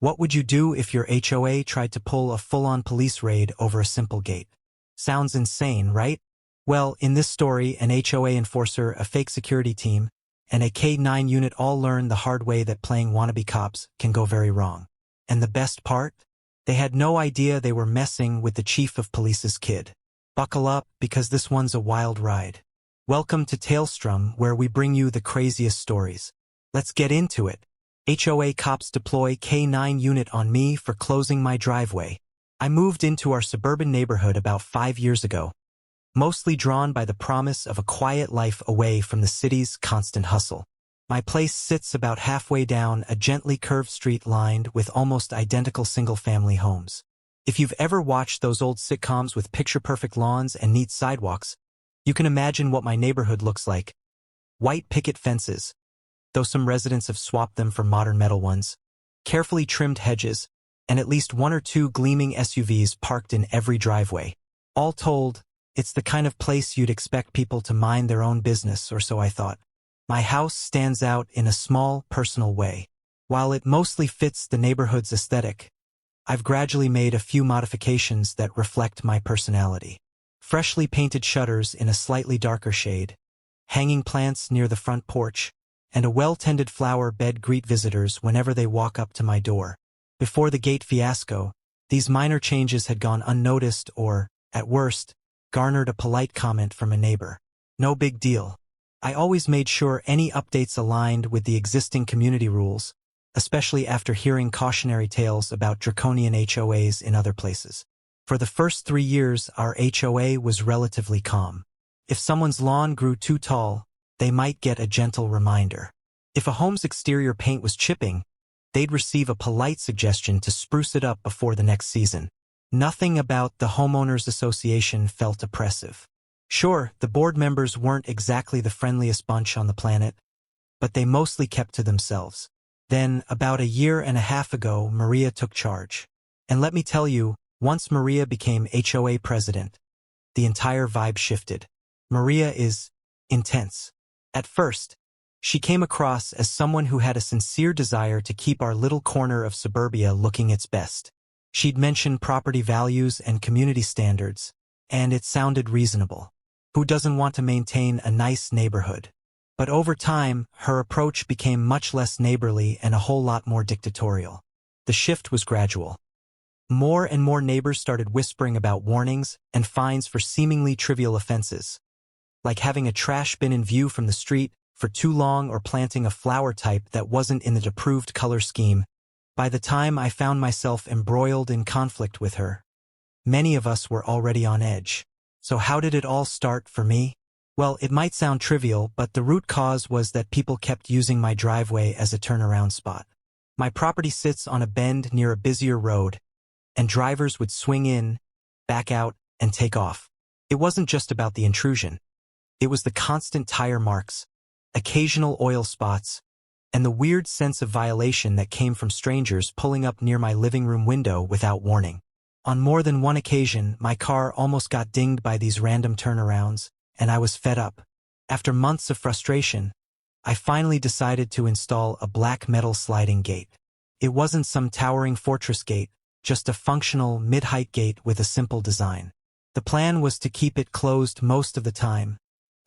What would you do if your HOA tried to pull a full-on police raid over a simple gate? Sounds insane, right? Well, in this story, an HOA enforcer, a fake security team, and a K-9 unit all learn the hard way that playing wannabe cops can go very wrong. And the best part? They had no idea they were messing with the chief of police's kid. Buckle up, because this one's a wild ride. Welcome to Tailstrom, where we bring you the craziest stories. Let's get into it. HOA cops deploy K-9 unit on me for closing my driveway. I moved into our suburban neighborhood about 5 years ago, mostly drawn by the promise of a quiet life away from the city's constant hustle. My place sits about halfway down a gently curved street lined with almost identical single-family homes. If you've ever watched those old sitcoms with picture-perfect lawns and neat sidewalks, you can imagine what my neighborhood looks like. White picket fences, though some residents have swapped them for modern metal ones, carefully trimmed hedges, and at least 1 or 2 gleaming SUVs parked in every driveway. All told, it's the kind of place you'd expect people to mind their own business, or so I thought. My house stands out in a small, personal way. While it mostly fits the neighborhood's aesthetic, I've gradually made a few modifications that reflect my personality. Freshly painted shutters in a slightly darker shade, hanging plants near the front porch, and a well-tended flower bed greet visitors whenever they walk up to my door. Before the gate fiasco, these minor changes had gone unnoticed or, at worst, garnered a polite comment from a neighbor. No big deal. I always made sure any updates aligned with the existing community rules, especially after hearing cautionary tales about draconian HOAs in other places. For the first 3 years, our HOA was relatively calm. If someone's lawn grew too tall, they might get a gentle reminder. If a home's exterior paint was chipping, they'd receive a polite suggestion to spruce it up before the next season. Nothing about the homeowners association felt oppressive. Sure, the board members weren't exactly the friendliest bunch on the planet, but they mostly kept to themselves. Then, about 1.5 years ago, Maria took charge. And let me tell you, once Maria became HOA president, the entire vibe shifted. Maria is intense. At first, she came across as someone who had a sincere desire to keep our little corner of suburbia looking its best. She'd mention property values and community standards, and it sounded reasonable. Who doesn't want to maintain a nice neighborhood? But over time, her approach became much less neighborly and a whole lot more dictatorial. The shift was gradual. More and more neighbors started whispering about warnings and fines for seemingly trivial offenses, like having a trash bin in view from the street for too long or planting a flower type that wasn't in the approved color scheme. By the time I found myself embroiled in conflict with her, many of us were already on edge. So how did it all start for me? Well, it might sound trivial, but the root cause was that people kept using my driveway as a turnaround spot. My property sits on a bend near a busier road, and drivers would swing in, back out, and take off. It wasn't just about the intrusion. It was the constant tire marks, occasional oil spots, and the weird sense of violation that came from strangers pulling up near my living room window without warning. On more than one occasion, my car almost got dinged by these random turnarounds, and I was fed up. After months of frustration, I finally decided to install a black metal sliding gate. It wasn't some towering fortress gate, just a functional, mid-height gate with a simple design. The plan was to keep it closed most of the time,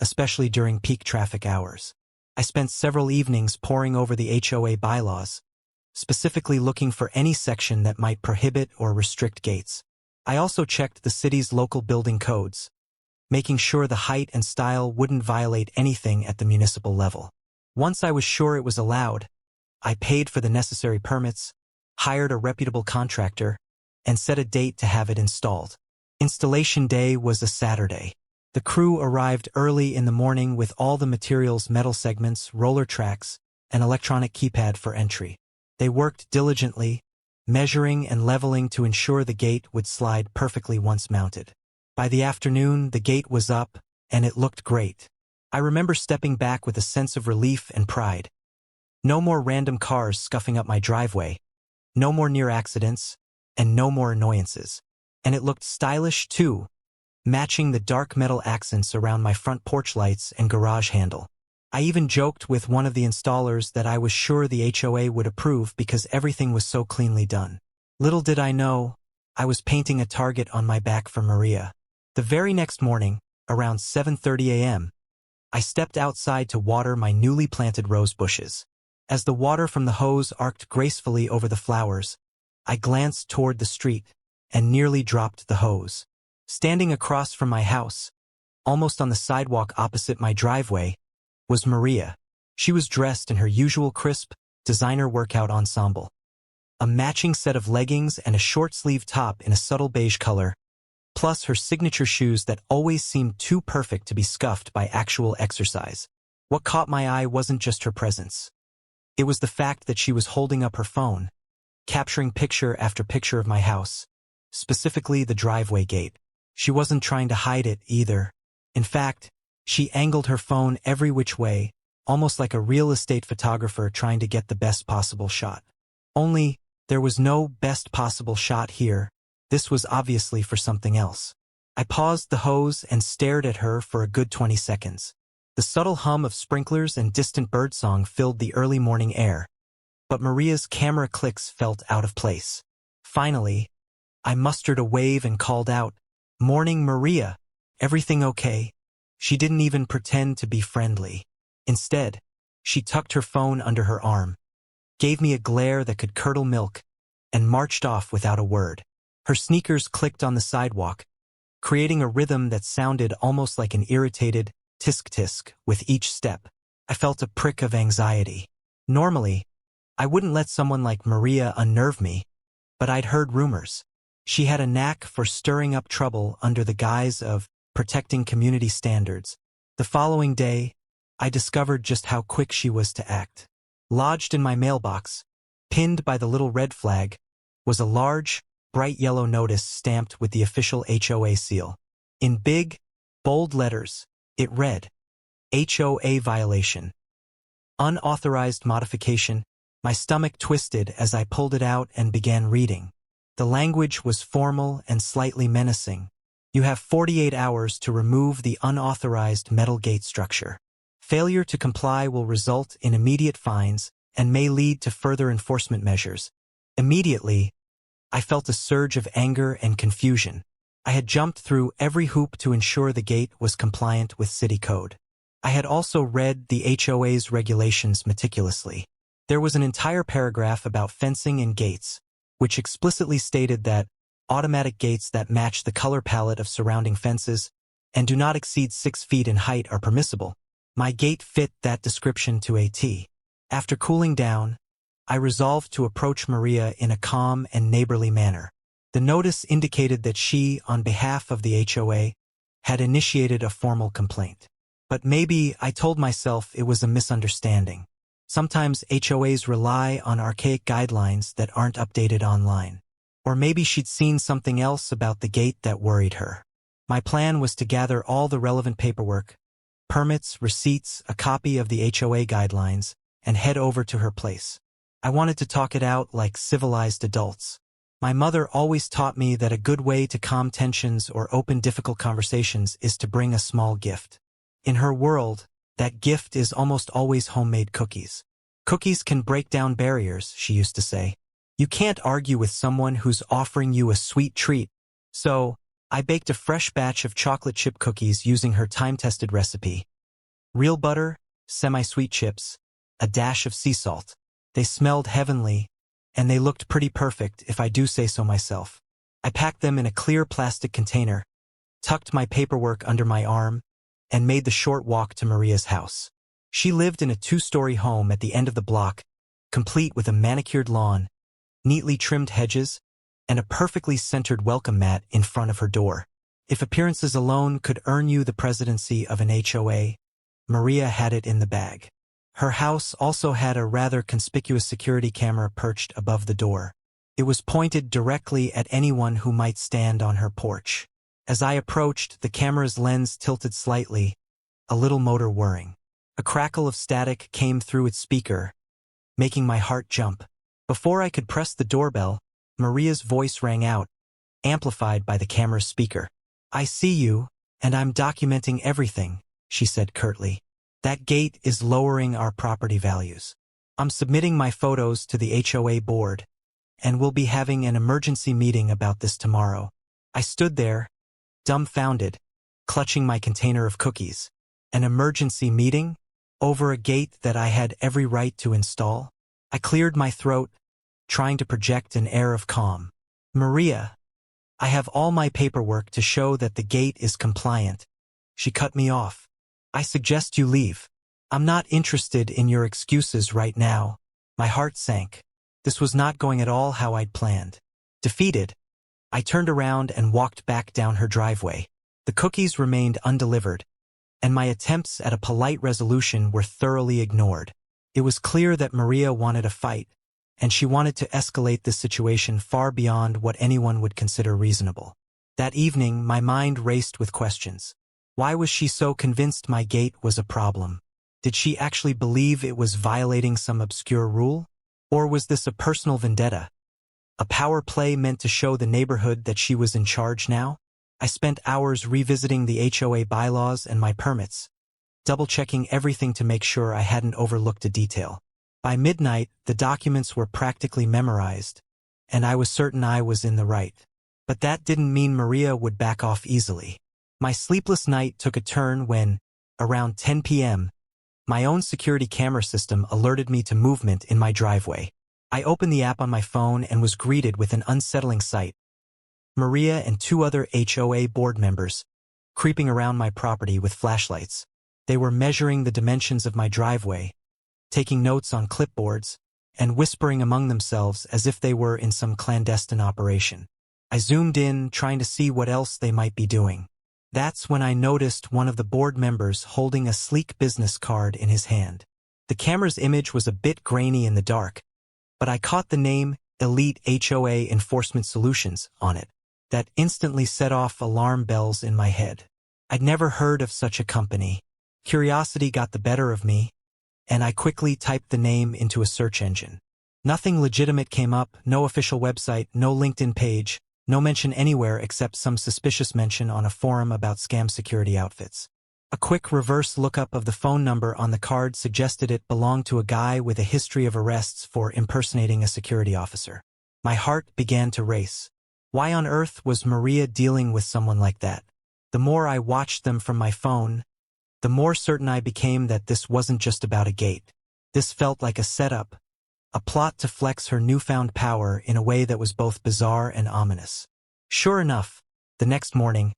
especially during peak traffic hours. I spent several evenings poring over the HOA bylaws, specifically looking for any section that might prohibit or restrict gates. I also checked the city's local building codes, making sure the height and style wouldn't violate anything at the municipal level. Once I was sure it was allowed, I paid for the necessary permits, hired a reputable contractor, and set a date to have it installed. Installation day was a Saturday. The crew arrived early in the morning with all the materials: metal segments, roller tracks, and electronic keypad for entry. They worked diligently, measuring and leveling to ensure the gate would slide perfectly once mounted. By the afternoon, the gate was up, and it looked great. I remember stepping back with a sense of relief and pride. No more random cars scuffing up my driveway, no more near accidents, and no more annoyances. And it looked stylish too, matching the dark metal accents around my front porch lights and garage handle. I even joked with one of the installers that I was sure the HOA would approve because everything was so cleanly done. Little did I know, I was painting a target on my back for Maria. The very next morning, around 7:30 a.m., I stepped outside to water my newly planted rose bushes. As the water from the hose arced gracefully over the flowers, I glanced toward the street and nearly dropped the hose. Standing across from my house, almost on the sidewalk opposite my driveway, was Maria. She was dressed in her usual crisp, designer workout ensemble. A matching set of leggings and a short-sleeved top in a subtle beige color, plus her signature shoes that always seemed too perfect to be scuffed by actual exercise. What caught my eye wasn't just her presence. It was the fact that she was holding up her phone, capturing picture after picture of my house, specifically the driveway gate. She wasn't trying to hide it either. In fact, she angled her phone every which way, almost like a real estate photographer trying to get the best possible shot. Only, there was no best possible shot here. This was obviously for something else. I paused the hose and stared at her for a good 20 seconds. The subtle hum of sprinklers and distant birdsong filled the early morning air, but Maria's camera clicks felt out of place. Finally, I mustered a wave and called out, "Morning, Maria. Everything okay?" She didn't even pretend to be friendly. Instead, she tucked her phone under her arm, gave me a glare that could curdle milk, and marched off without a word. Her sneakers clicked on the sidewalk, creating a rhythm that sounded almost like an irritated tisk-tisk with each step. I felt a prick of anxiety. Normally, I wouldn't let someone like Maria unnerve me, but I'd heard rumors. She had a knack for stirring up trouble under the guise of protecting community standards. The following day, I discovered just how quick she was to act. Lodged in my mailbox, pinned by the little red flag, was a large, bright yellow notice stamped with the official HOA seal. In big, bold letters, it read, "HOA violation. Unauthorized modification." My stomach twisted as I pulled it out and began reading. The language was formal and slightly menacing. You have 48 hours to remove the unauthorized metal gate structure. Failure to comply will result in immediate fines and may lead to further enforcement measures. Immediately, I felt a surge of anger and confusion. I had jumped through every hoop to ensure the gate was compliant with city code. I had also read the HOA's regulations meticulously. There was an entire paragraph about fencing and gates, which explicitly stated that automatic gates that match the color palette of surrounding fences and do not exceed 6 feet in height are permissible. My gate fit that description to a T. After cooling down, I resolved to approach Maria in a calm and neighborly manner. The notice indicated that she, on behalf of the HOA, had initiated a formal complaint. But maybe, I told myself, it was a misunderstanding. Sometimes HOAs rely on archaic guidelines that aren't updated online. Or maybe she'd seen something else about the gate that worried her. My plan was to gather all the relevant paperwork, permits, receipts, a copy of the HOA guidelines, and head over to her place. I wanted to talk it out like civilized adults. My mother always taught me that a good way to calm tensions or open difficult conversations is to bring a small gift. In her world, that gift is almost always homemade cookies. Cookies can break down barriers, she used to say. You can't argue with someone who's offering you a sweet treat. So, I baked a fresh batch of chocolate chip cookies using her time-tested recipe. Real butter, semi-sweet chips, a dash of sea salt. They smelled heavenly, and they looked pretty perfect if I do say so myself. I packed them in a clear plastic container, tucked my paperwork under my arm, and made the short walk to Maria's house. She lived in a 2-story home at the end of the block, complete with a manicured lawn, neatly trimmed hedges, and a perfectly centered welcome mat in front of her door. If appearances alone could earn you the presidency of an HOA, Maria had it in the bag. Her house also had a rather conspicuous security camera perched above the door. It was pointed directly at anyone who might stand on her porch. As I approached, the camera's lens tilted slightly, a little motor whirring. A crackle of static came through its speaker, making my heart jump. Before I could press the doorbell, Maria's voice rang out, amplified by the camera's speaker. "I see you, and I'm documenting everything," she said curtly. That gate is lowering our property values. I'm submitting my photos to the HOA board, and we'll be having an emergency meeting about this tomorrow. I stood there, dumbfounded, clutching my container of cookies. An emergency meeting? Over a gate that I had every right to install? I cleared my throat, trying to project an air of calm. Maria, I have all my paperwork to show that the gate is compliant. She cut me off. I suggest you leave. I'm not interested in your excuses right now. My heart sank. This was not going at all how I'd planned. Defeated, I turned around and walked back down her driveway. The cookies remained undelivered, and my attempts at a polite resolution were thoroughly ignored. It was clear that Maria wanted a fight, and she wanted to escalate this situation far beyond what anyone would consider reasonable. That evening, my mind raced with questions. Why was she so convinced my gate was a problem? Did she actually believe it was violating some obscure rule? Or was this a personal vendetta? A power play meant to show the neighborhood that she was in charge now? I spent hours revisiting the HOA bylaws and my permits, double-checking everything to make sure I hadn't overlooked a detail. By midnight, the documents were practically memorized, and I was certain I was in the right. But that didn't mean Maria would back off easily. My sleepless night took a turn when, around 10 p.m., my own security camera system alerted me to movement in my driveway. I opened the app on my phone and was greeted with an unsettling sight. Maria and two other HOA board members, creeping around my property with flashlights. They were measuring the dimensions of my driveway, taking notes on clipboards, and whispering among themselves as if they were in some clandestine operation. I zoomed in, trying to see what else they might be doing. That's when I noticed one of the board members holding a sleek business card in his hand. The camera's image was a bit grainy in the dark, but I caught the name Elite HOA Enforcement Solutions on it. That instantly set off alarm bells in my head. I'd never heard of such a company. Curiosity got the better of me, and I quickly typed the name into a search engine. Nothing legitimate came up, no official website, no LinkedIn page, no mention anywhere except some suspicious mention on a forum about scam security outfits. A quick reverse lookup of the phone number on the card suggested it belonged to a guy with a history of arrests for impersonating a security officer. My heart began to race. Why on earth was Maria dealing with someone like that? The more I watched them from my phone, the more certain I became that this wasn't just about a gate. This felt like a setup, a plot to flex her newfound power in a way that was both bizarre and ominous. Sure enough, the next morning,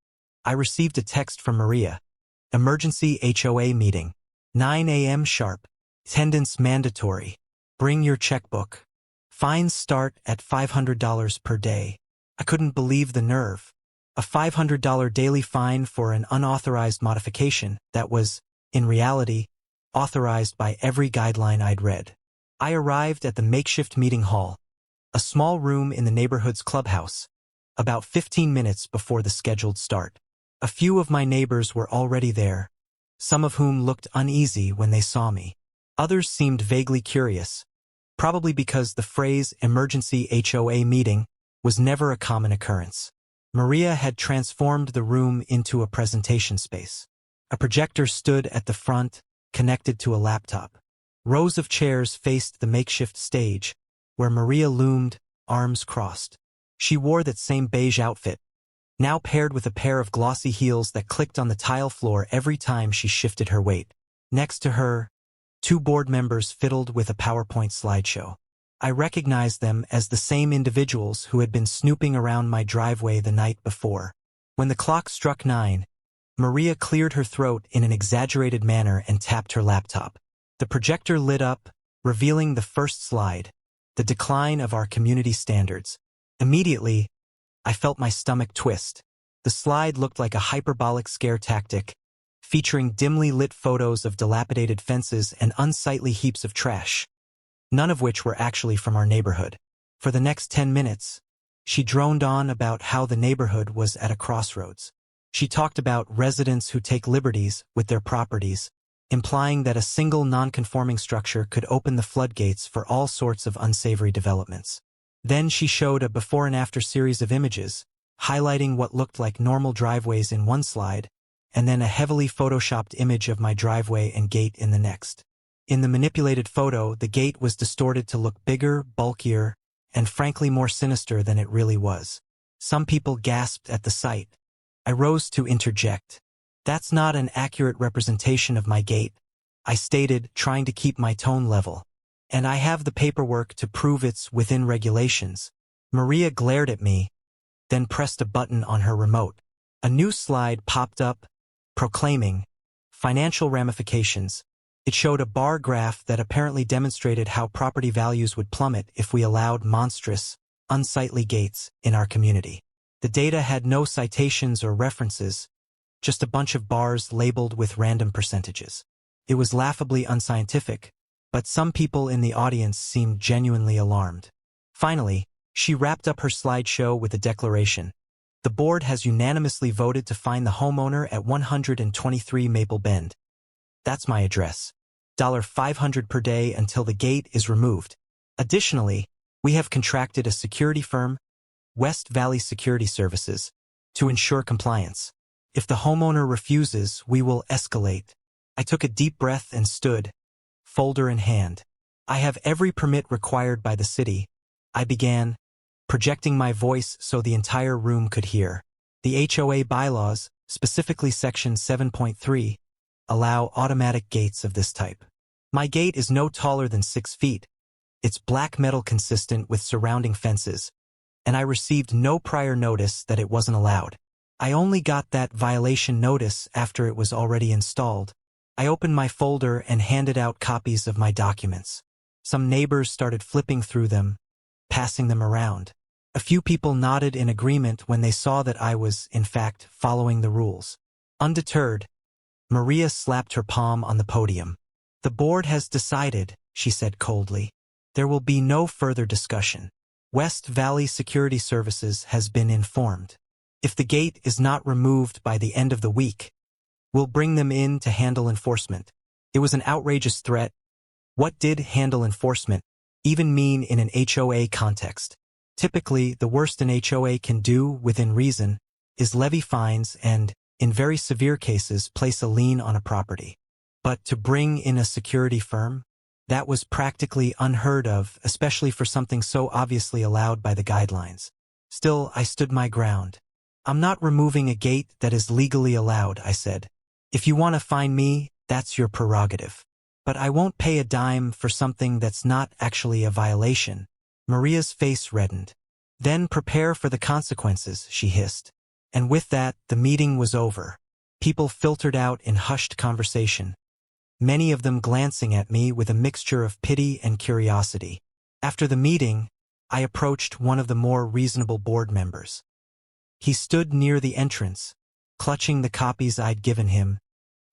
I received a text from Maria. Emergency HOA meeting. 9 a.m. sharp. Attendance mandatory. Bring your checkbook. Fines start at $500 per day. I couldn't believe the nerve. A $500 daily fine for an unauthorized modification that was, in reality, authorized by every guideline I'd read. I arrived at the makeshift meeting hall, a small room in the neighborhood's clubhouse, about 15 minutes before the scheduled start. A few of my neighbors were already there, some of whom looked uneasy when they saw me. Others seemed vaguely curious, probably because the phrase emergency HOA meeting was never a common occurrence. Maria had transformed the room into a presentation space. A projector stood at the front, connected to a laptop. Rows of chairs faced the makeshift stage, where Maria loomed, arms crossed. She wore that same beige outfit, now paired with a pair of glossy heels that clicked on the tile floor every time she shifted her weight. Next to her, two board members fiddled with a PowerPoint slideshow. I recognized them as the same individuals who had been snooping around my driveway the night before. When the clock struck 9, Maria cleared her throat in an exaggerated manner and tapped her laptop. The projector lit up, revealing the first slide, the decline of our community standards. Immediately, I felt my stomach twist. The slide looked like a hyperbolic scare tactic, featuring dimly lit photos of dilapidated fences and unsightly heaps of trash, none of which were actually from our neighborhood. For the next 10 minutes, she droned on about how the neighborhood was at a crossroads. She talked about residents who take liberties with their properties, implying that a single non-conforming structure could open the floodgates for all sorts of unsavory developments. Then she showed a before and after series of images, highlighting what looked like normal driveways in one slide and then a heavily photoshopped image of my driveway and gate in the next. In the manipulated photo, the gate was distorted to look bigger, bulkier, and frankly more sinister than it really was. Some people gasped at the sight. I rose to interject. "That's not an accurate representation of my gate," I stated, trying to keep my tone level. "And I have the paperwork to prove it's within regulations." Maria glared at me, then pressed a button on her remote. A new slide popped up, proclaiming financial ramifications. It showed a bar graph that apparently demonstrated how property values would plummet if we allowed monstrous, unsightly gates in our community. The data had no citations or references, just a bunch of bars labeled with random percentages. It was laughably unscientific, but some people in the audience seemed genuinely alarmed. Finally, she wrapped up her slideshow with a declaration. "The board has unanimously voted to fine the homeowner at 123 Maple Bend. That's my address. $500 per day until the gate is removed. Additionally, we have contracted a security firm, West Valley Security Services, to ensure compliance. If the homeowner refuses, we will escalate." I took a deep breath and stood, folder in hand. "I have every permit required by the city," I began, projecting my voice so the entire room could hear. "The HOA bylaws, specifically Section 7.3, allow automatic gates of this type. My gate is no taller than 6 feet. It's black metal consistent with surrounding fences, and I received no prior notice that it wasn't allowed. I only got that violation notice after it was already installed." I opened my folder and handed out copies of my documents. Some neighbors started flipping through them, passing them around. A few people nodded in agreement when they saw that I was, in fact, following the rules. Undeterred, Maria slapped her palm on the podium. "The board has decided," she said coldly. "There will be no further discussion. West Valley Security Services has been informed. If the gate is not removed by the end of the week, we'll bring them in to handle enforcement." It was an outrageous threat. What did handle enforcement even mean in an HOA context? Typically, the worst an HOA can do, within reason, is levy fines and, in very severe cases, place a lien on a property. But to bring in a security firm? That was practically unheard of, especially for something so obviously allowed by the guidelines. Still, I stood my ground. "I'm not removing a gate that is legally allowed," I said. "If you want to fine me, that's your prerogative. But I won't pay a dime for something that's not actually a violation." Maria's face reddened. "Then prepare for the consequences," she hissed. And with that, the meeting was over. People filtered out in hushed conversation, many of them glancing at me with a mixture of pity and curiosity. After the meeting, I approached one of the more reasonable board members. He stood near the entrance, clutching the copies I'd given him,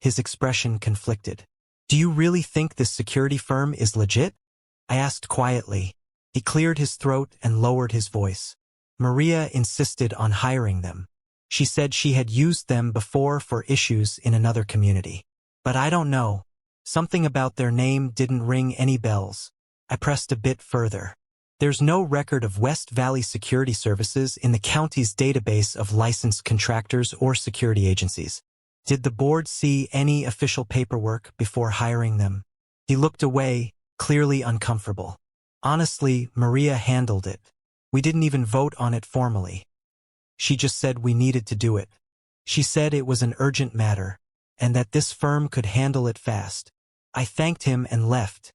his expression conflicted. "Do you really think this security firm is legit?" I asked quietly. He cleared his throat and lowered his voice. "Maria insisted on hiring them. She said she had used them before for issues in another community. But I don't know. Something about their name didn't ring any bells." I pressed a bit further. "There's no record of West Valley Security Services in the county's database of licensed contractors or security agencies. Did the board see any official paperwork before hiring them?" He looked away, clearly uncomfortable. "Honestly, Maria handled it. We didn't even vote on it formally. She just said we needed to do it. She said it was an urgent matter, and that this firm could handle it fast." I thanked him and left,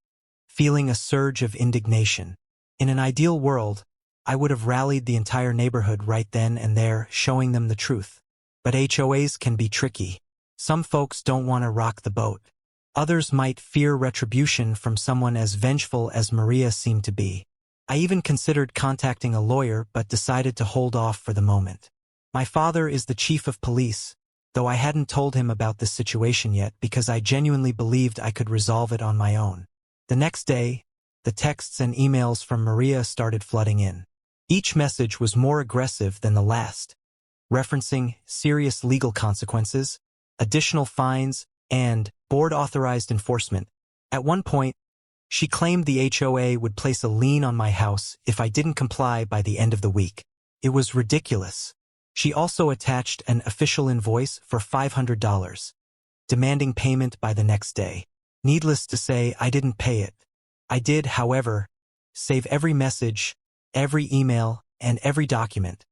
feeling a surge of indignation. In an ideal world, I would have rallied the entire neighborhood right then and there, showing them the truth. But HOAs can be tricky. Some folks don't want to rock the boat. Others might fear retribution from someone as vengeful as Maria seemed to be. I even considered contacting a lawyer but decided to hold off for the moment. My father is the chief of police, though I hadn't told him about this situation yet because I genuinely believed I could resolve it on my own. The next day, the texts and emails from Maria started flooding in. Each message was more aggressive than the last, referencing serious legal consequences, additional fines, and board-authorized enforcement. At one point, she claimed the HOA would place a lien on my house if I didn't comply by the end of the week. It was ridiculous. She also attached an official invoice for $500, demanding payment by the next day. Needless to say, I didn't pay it. I did, however, save every message, every email, and every document,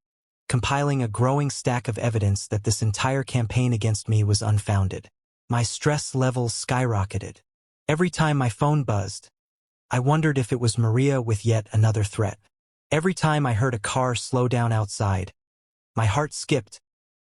compiling a growing stack of evidence that this entire campaign against me was unfounded. My stress levels skyrocketed. Every time my phone buzzed, I wondered if it was Maria with yet another threat. Every time I heard a car slow down outside, my heart skipped,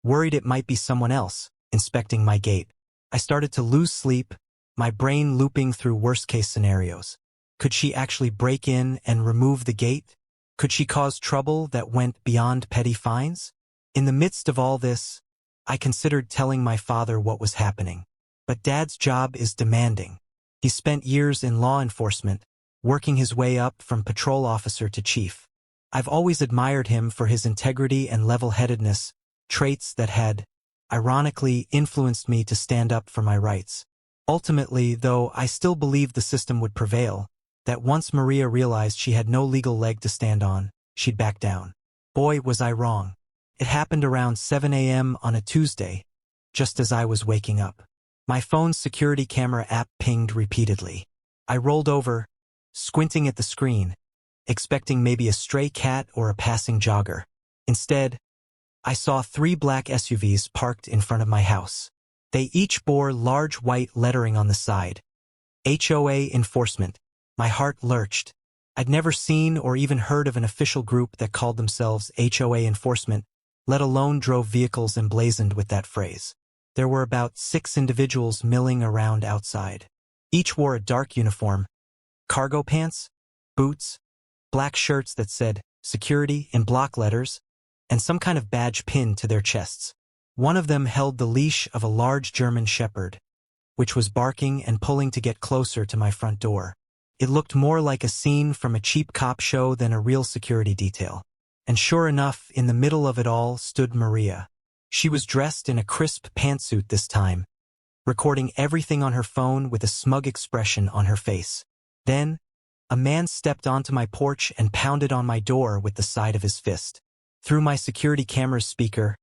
worried it might be someone else inspecting my gate. I started to lose sleep, my brain looping through worst-case scenarios. Could she actually break in and remove the gate? Could she cause trouble that went beyond petty fines? In the midst of all this, I considered telling my father what was happening. But Dad's job is demanding. He spent years in law enforcement, working his way up from patrol officer to chief. I've always admired him for his integrity and level-headedness, traits that had, ironically, influenced me to stand up for my rights. Ultimately, though, I still believed the system would prevail, that once Maria realized she had no legal leg to stand on, she'd back down. Boy, was I wrong. It happened around 7 a.m. on a Tuesday, just as I was waking up. My phone's security camera app pinged repeatedly. I rolled over, squinting at the screen, expecting maybe a stray cat or a passing jogger. Instead, I saw 3 black SUVs parked in front of my house. They each bore large white lettering on the side. HOA enforcement. My heart lurched. I'd never seen or even heard of an official group that called themselves HOA enforcement, let alone drove vehicles emblazoned with that phrase. There were about 6 individuals milling around outside. Each wore a dark uniform, cargo pants, boots, black shirts that said security in block letters, and some kind of badge pinned to their chests. One of them held the leash of a large German shepherd, which was barking and pulling to get closer to my front door. It looked more like a scene from a cheap cop show than a real security detail. And sure enough, in the middle of it all stood Maria. She was dressed in a crisp pantsuit this time, recording everything on her phone with a smug expression on her face. Then, a man stepped onto my porch and pounded on my door with the side of his fist. Through my security camera's speaker,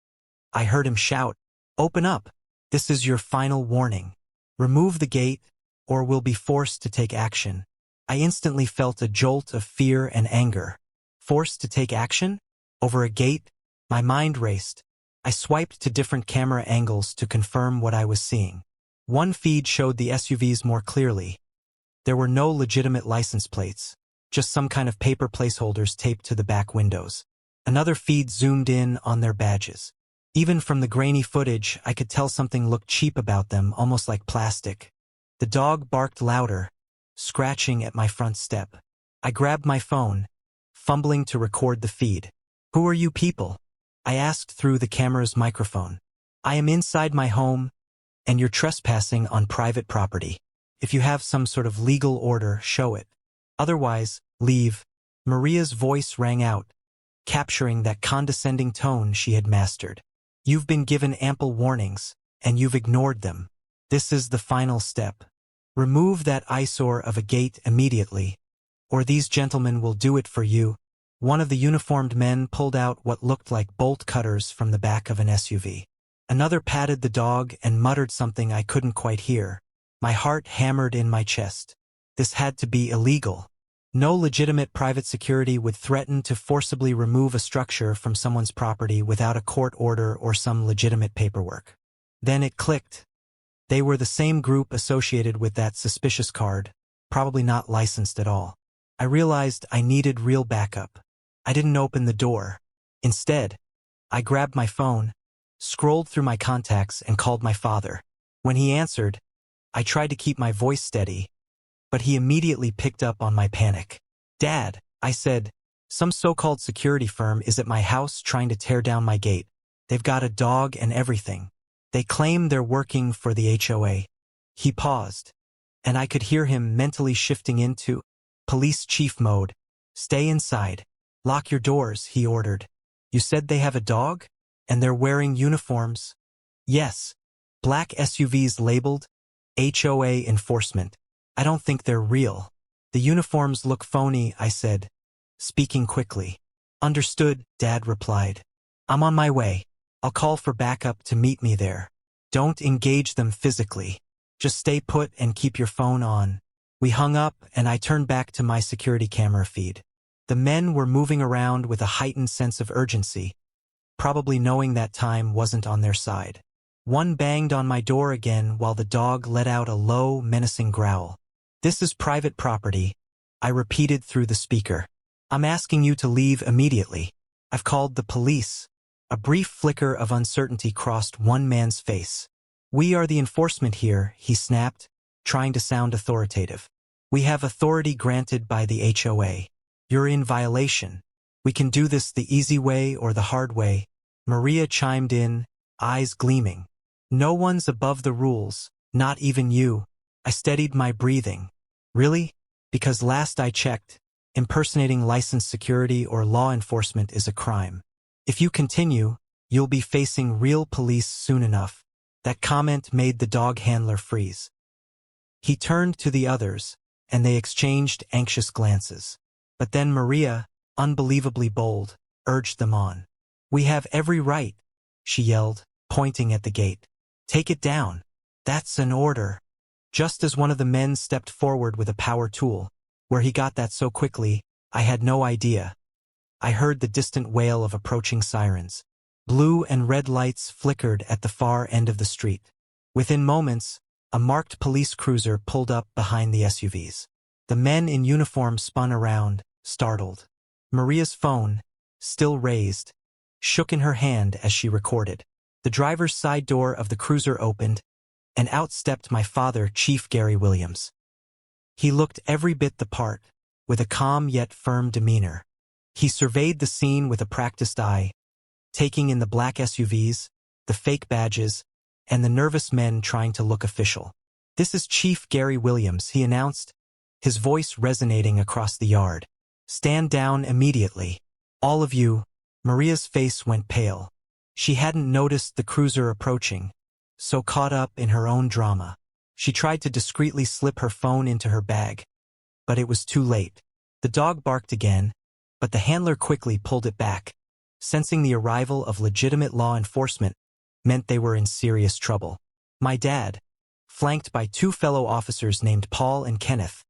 I heard him shout, "Open up! This is your final warning. Remove the gate, or we'll be forced to take action." I instantly felt a jolt of fear and anger. Forced to take action? Over a gate? My mind raced. I swiped to different camera angles to confirm what I was seeing. One feed showed the SUVs more clearly. There were no legitimate license plates, just some kind of paper placeholders taped to the back windows. Another feed zoomed in on their badges. Even from the grainy footage, I could tell something looked cheap about them, almost like plastic. The dog barked louder, scratching at my front step. I grabbed my phone, fumbling to record the feed. "Who are you people?" I asked through the camera's microphone. "I am inside my home, and you're trespassing on private property. If you have some sort of legal order, show it. Otherwise, leave." Maria's voice rang out, capturing that condescending tone she had mastered. "You've been given ample warnings, and you've ignored them. This is the final step. Remove that eyesore of a gate immediately, or these gentlemen will do it for you." One of the uniformed men pulled out what looked like bolt cutters from the back of an SUV. Another patted the dog and muttered something I couldn't quite hear. My heart hammered in my chest. This had to be illegal. No legitimate private security would threaten to forcibly remove a structure from someone's property without a court order or some legitimate paperwork. Then it clicked. They were the same group associated with that suspicious card, probably not licensed at all. I realized I needed real backup. I didn't open the door. Instead, I grabbed my phone, scrolled through my contacts, and called my father. When he answered, I tried to keep my voice steady, but he immediately picked up on my panic. "Dad," I said, "some so-called security firm is at my house trying to tear down my gate. They've got a dog and everything. They claim they're working for the HOA. He paused, and I could hear him mentally shifting into police chief mode. "Stay inside. Lock your doors," he ordered. "You said they have a dog? And they're wearing uniforms?" "Yes. Black SUVs labeled HOA enforcement. I don't think they're real. The uniforms look phony," I said, speaking quickly. "Understood," Dad replied. I'm on my way. I'll call for backup to meet me there. Don't engage them physically. Just stay put and keep your phone on. We hung up and I turned back to my security camera feed. The men were moving around with a heightened sense of urgency, probably knowing that time wasn't on their side. One banged on my door again while the dog let out a low, menacing growl. This is private property, I repeated through the speaker. I'm asking you to leave immediately. I've called the police. A brief flicker of uncertainty crossed one man's face. We are the enforcement here, he snapped, trying to sound authoritative. We have authority granted by the HOA. You're in violation. We can do this the easy way or the hard way. Maria chimed in, eyes gleaming. No one's above the rules, not even you. I steadied my breathing. Really? Because last I checked, impersonating licensed security or law enforcement is a crime. If you continue, you'll be facing real police soon enough. That comment made the dog handler freeze. He turned to the others, and they exchanged anxious glances. But then Maria, unbelievably bold, urged them on. We have every right, she yelled, pointing at the gate. Take it down. That's an order. Just as one of the men stepped forward with a power tool, where he got that so quickly, I had no idea. I heard the distant wail of approaching sirens. Blue and red lights flickered at the far end of the street. Within moments, a marked police cruiser pulled up behind the SUVs. The men in uniform spun around, startled. Maria's phone, still raised, shook in her hand as she recorded. The driver's side door of the cruiser opened, and out stepped my father, Chief Gary Williams. He looked every bit the part, with a calm yet firm demeanor. He surveyed the scene with a practiced eye, taking in the black SUVs, the fake badges, and the nervous men trying to look official. This is Chief Gary Williams, he announced, his voice resonating across the yard. Stand down immediately. All of you. Maria's face went pale. She hadn't noticed the cruiser approaching, so caught up in her own drama. She tried to discreetly slip her phone into her bag, but it was too late. The dog barked again, but the handler quickly pulled it back, sensing the arrival of legitimate law enforcement meant they were in serious trouble. My dad, flanked by two fellow officers named Paul and Kenneth,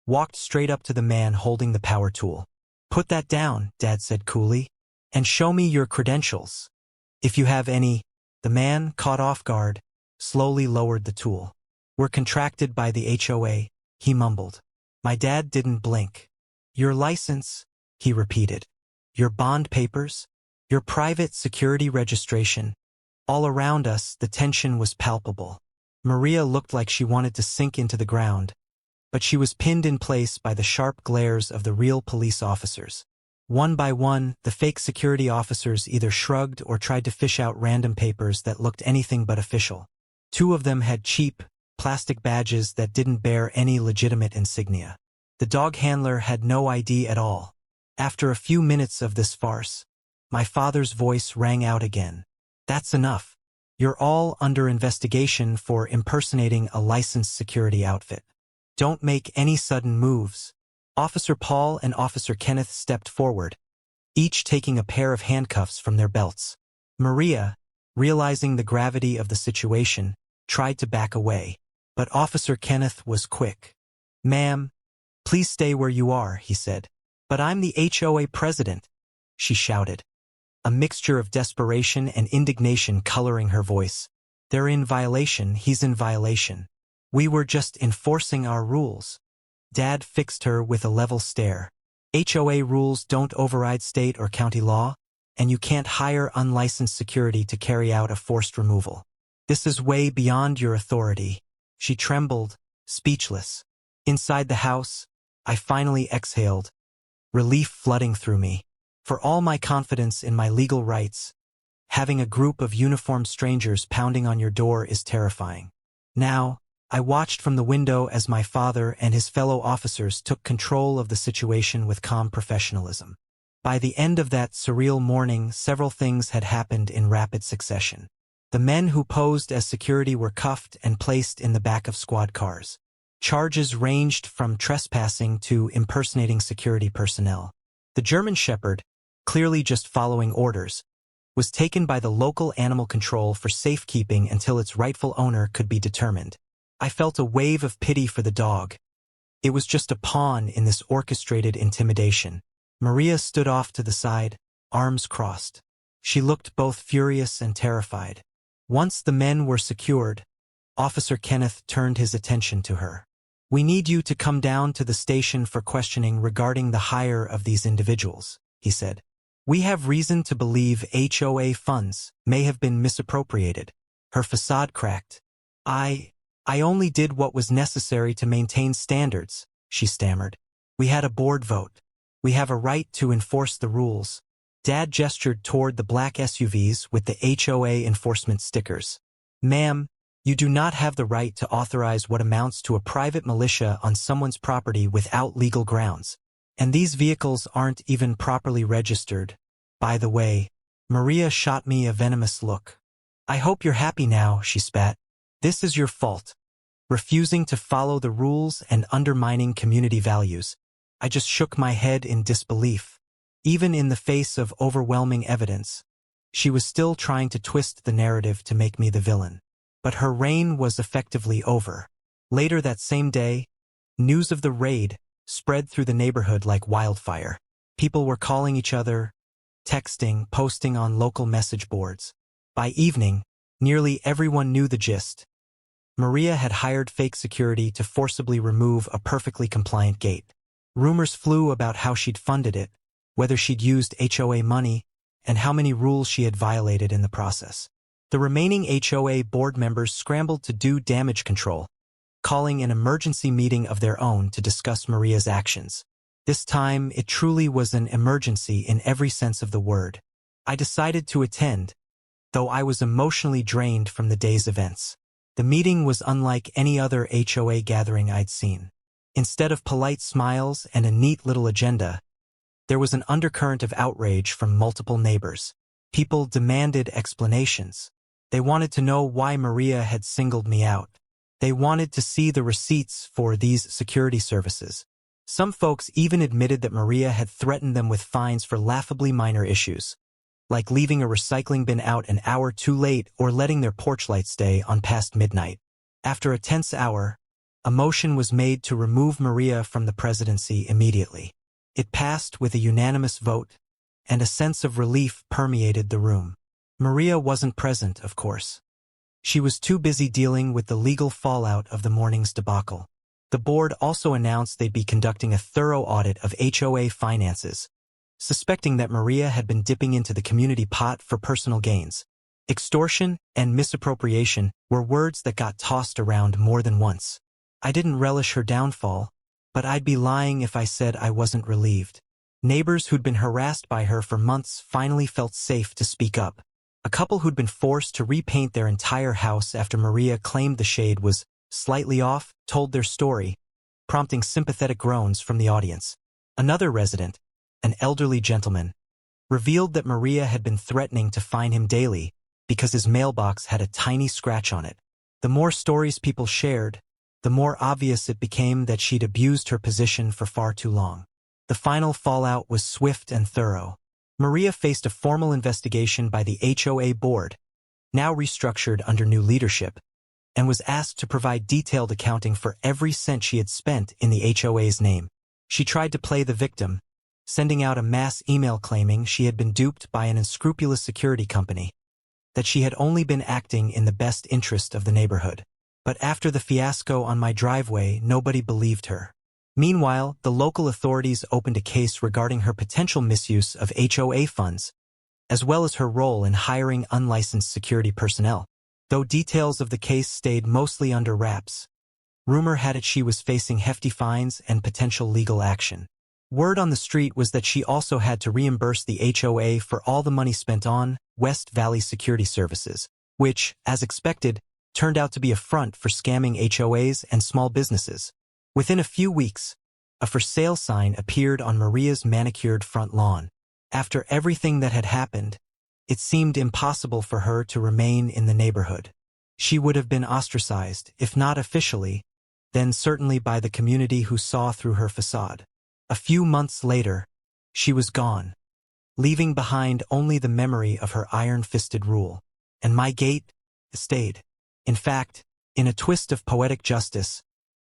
walked straight up to the man holding the power tool. Put that down, Dad said coolly, and show me your credentials. If you have any. The man, caught off guard, slowly lowered the tool. We're contracted by the HOA, he mumbled. My dad didn't blink. Your license, he repeated. Your bond papers, your private security registration. All around us, the tension was palpable. Maria looked like she wanted to sink into the ground, but she was pinned in place by the sharp glares of the real police officers. One by one, the fake security officers either shrugged or tried to fish out random papers that looked anything but official. Two of them had cheap, plastic badges that didn't bear any legitimate insignia. The dog handler had no ID at all. After a few minutes of this farce, my father's voice rang out again. That's enough. You're all under investigation for impersonating a licensed security outfit. Don't make any sudden moves. Officer Paul and Officer Kenneth stepped forward, each taking a pair of handcuffs from their belts. Maria, realizing the gravity of the situation, tried to back away, but Officer Kenneth was quick. Ma'am, please stay where you are, he said. But I'm the HOA president, she shouted, a mixture of desperation and indignation coloring her voice. They're in violation, he's in violation. We were just enforcing our rules. Dad fixed her with a level stare. HOA rules don't override state or county law, and you can't hire unlicensed security to carry out a forced removal. This is way beyond your authority. She trembled, speechless. Inside the house, I finally exhaled, relief flooding through me. For all my confidence in my legal rights, having a group of uniformed strangers pounding on your door is terrifying. Now, I watched from the window as my father and his fellow officers took control of the situation with calm professionalism. By the end of that surreal morning, several things had happened in rapid succession. The men who posed as security were cuffed and placed in the back of squad cars. Charges ranged from trespassing to impersonating security personnel. The German Shepherd, clearly just following orders, was taken by the local animal control for safekeeping until its rightful owner could be determined. I felt a wave of pity for the dog. It was just a pawn in this orchestrated intimidation. Maria stood off to the side, arms crossed. She looked both furious and terrified. Once the men were secured, Officer Kenneth turned his attention to her. "We need you to come down to the station for questioning regarding the hire of these individuals," he said. "We have reason to believe HOA funds may have been misappropriated." Her facade cracked. I only did what was necessary to maintain standards," she stammered. "We had a board vote. We have a right to enforce the rules." Dad gestured toward the black SUVs with the HOA enforcement stickers. "Ma'am, you do not have the right to authorize what amounts to a private militia on someone's property without legal grounds. And these vehicles aren't even properly registered. By the way." Maria shot me a venomous look. "I hope you're happy now," she spat. "This is your fault. Refusing to follow the rules and undermining community values." I just shook my head in disbelief. Even in the face of overwhelming evidence, she was still trying to twist the narrative to make me the villain. But her reign was effectively over. Later that same day, news of the raid spread through the neighborhood like wildfire. People were calling each other, texting, posting on local message boards. By evening, nearly everyone knew the gist. Maria had hired fake security to forcibly remove a perfectly compliant gate. Rumors flew about how she'd funded it, whether she'd used HOA money, and how many rules she had violated in the process. The remaining HOA board members scrambled to do damage control, calling an emergency meeting of their own to discuss Maria's actions. This time, it truly was an emergency in every sense of the word. I decided to attend, though I was emotionally drained from the day's events. The meeting was unlike any other HOA gathering I'd seen. Instead of polite smiles and a neat little agenda, there was an undercurrent of outrage from multiple neighbors. People demanded explanations. They wanted to know why Maria had singled me out. They wanted to see the receipts for these security services. Some folks even admitted that Maria had threatened them with fines for laughably minor issues, like leaving a recycling bin out an hour too late or letting their porch light stay on past midnight. After a tense hour, a motion was made to remove Maria from the presidency immediately. It passed with a unanimous vote, and a sense of relief permeated the room. Maria wasn't present, of course. She was too busy dealing with the legal fallout of the morning's debacle. The board also announced they'd be conducting a thorough audit of HOA finances, suspecting that Maria had been dipping into the community pot for personal gains. Extortion and misappropriation were words that got tossed around more than once. I didn't relish her downfall, but I'd be lying if I said I wasn't relieved. Neighbors who'd been harassed by her for months finally felt safe to speak up. A couple who'd been forced to repaint their entire house after Maria claimed the shade was slightly off told their story, prompting sympathetic groans from the audience. Another resident, an elderly gentleman, revealed that Maria had been threatening to fine him daily because his mailbox had a tiny scratch on it. The more stories people shared, the more obvious it became that she'd abused her position for far too long. The final fallout was swift and thorough. Maria faced a formal investigation by the HOA board, now restructured under new leadership, and was asked to provide detailed accounting for every cent she had spent in the HOA's name. She tried to play the victim, sending out a mass email claiming she had been duped by an unscrupulous security company, that she had only been acting in the best interest of the neighborhood. But after the fiasco on my driveway, nobody believed her. Meanwhile, the local authorities opened a case regarding her potential misuse of HOA funds, as well as her role in hiring unlicensed security personnel. Though details of the case stayed mostly under wraps, rumor had it she was facing hefty fines and potential legal action. Word on the street was that she also had to reimburse the HOA for all the money spent on West Valley security services, which, as expected, turned out to be a front for scamming HOAs and small businesses. Within a few weeks, a for sale sign appeared on Maria's manicured front lawn. After everything that had happened, it seemed impossible for her to remain in the neighborhood. She would have been ostracized, if not officially, then certainly by the community who saw through her facade. A few months later, she was gone. leaving behind only the memory of her iron-fisted rule. And my gate stayed. In fact, in a twist of poetic justice,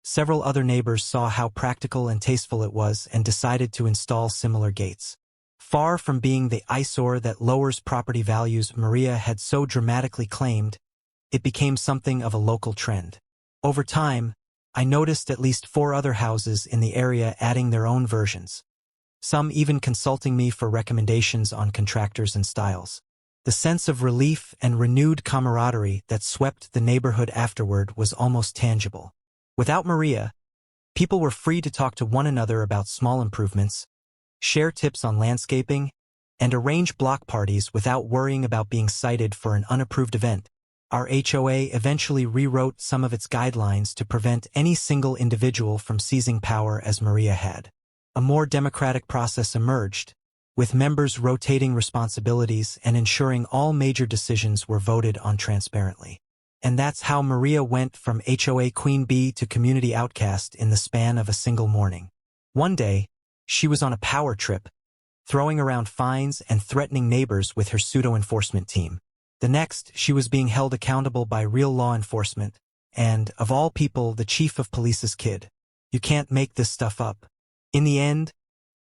several other neighbors saw how practical and tasteful it was and decided to install similar gates. Far from being the eyesore that lowers property values Maria had so dramatically claimed, it became something of a local trend. Over time, I noticed at least 4 other houses in the area adding their own versions, some even consulting me for recommendations on contractors and styles. The sense of relief and renewed camaraderie that swept the neighborhood afterward was almost tangible. Without Maria, people were free to talk to one another about small improvements, share tips on landscaping, and arrange block parties without worrying about being cited for an unapproved event. Our HOA eventually rewrote some of its guidelines to prevent any single individual from seizing power as Maria had. A more democratic process emerged, with members rotating responsibilities and ensuring all major decisions were voted on transparently. And that's how Maria went from HOA Queen Bee to community outcast in the span of a single morning. One day, she was on a power trip, throwing around fines and threatening neighbors with her pseudo-enforcement team. The next, she was being held accountable by real law enforcement, and, of all people, the chief of police's kid. You can't make this stuff up. In the end,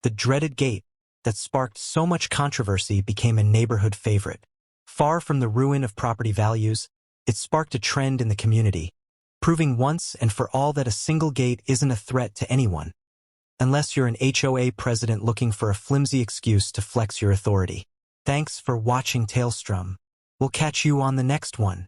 the dreaded gate that sparked so much controversy became a neighborhood favorite. Far from the ruin of property values, it sparked a trend in the community, proving once and for all that a single gate isn't a threat to anyone, unless you're an HOA president looking for a flimsy excuse to flex your authority. Thanks for watching Tailstrom. We'll catch you on the next one.